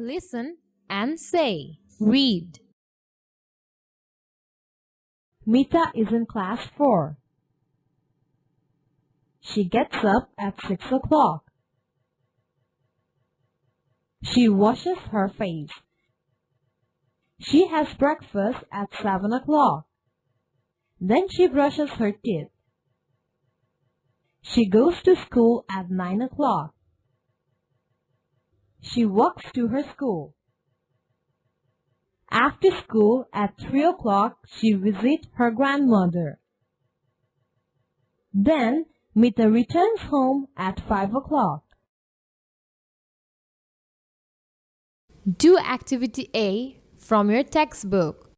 Listen and say. Read. Mita is in class 4. She gets up at 6 o'clock. She washes her face. She has breakfast at 7 o'clock. Then she brushes her teeth. She goes to school at 9 o'clock. She walks to her school. After school at 3 o'clock, she visits her grandmother. Then Mita returns home at 5 o'clock. Do activity A from your textbook.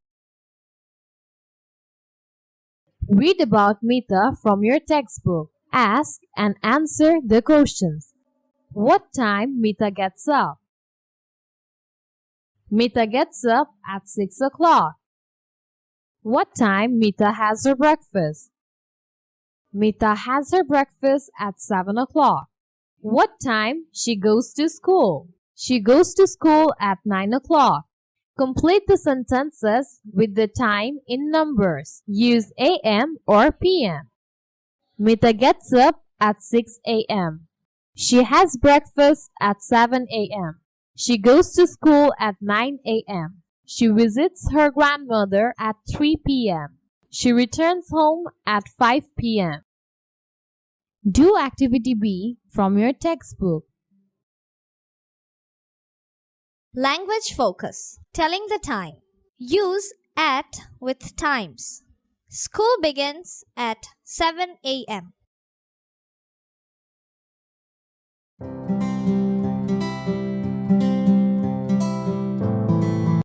Read about Mita from your textbook. Ask and answer the questions. What time Mita gets up? Mita gets up at 6 o'clock. What time Mita has her breakfast? Mita has her breakfast at 7 o'clock. What time she goes to school? She goes to school at 9 o'clock. Complete the sentences with the time in numbers. Use AM or PM. Mita gets up at 6 a.m. She has breakfast at 7 a.m. She goes to school at 9 a.m. She visits her grandmother at 3 p.m. She returns home at 5 p.m. Do activity B from your textbook. Language focus. Telling the time. Use at with times. School begins at 7 a.m.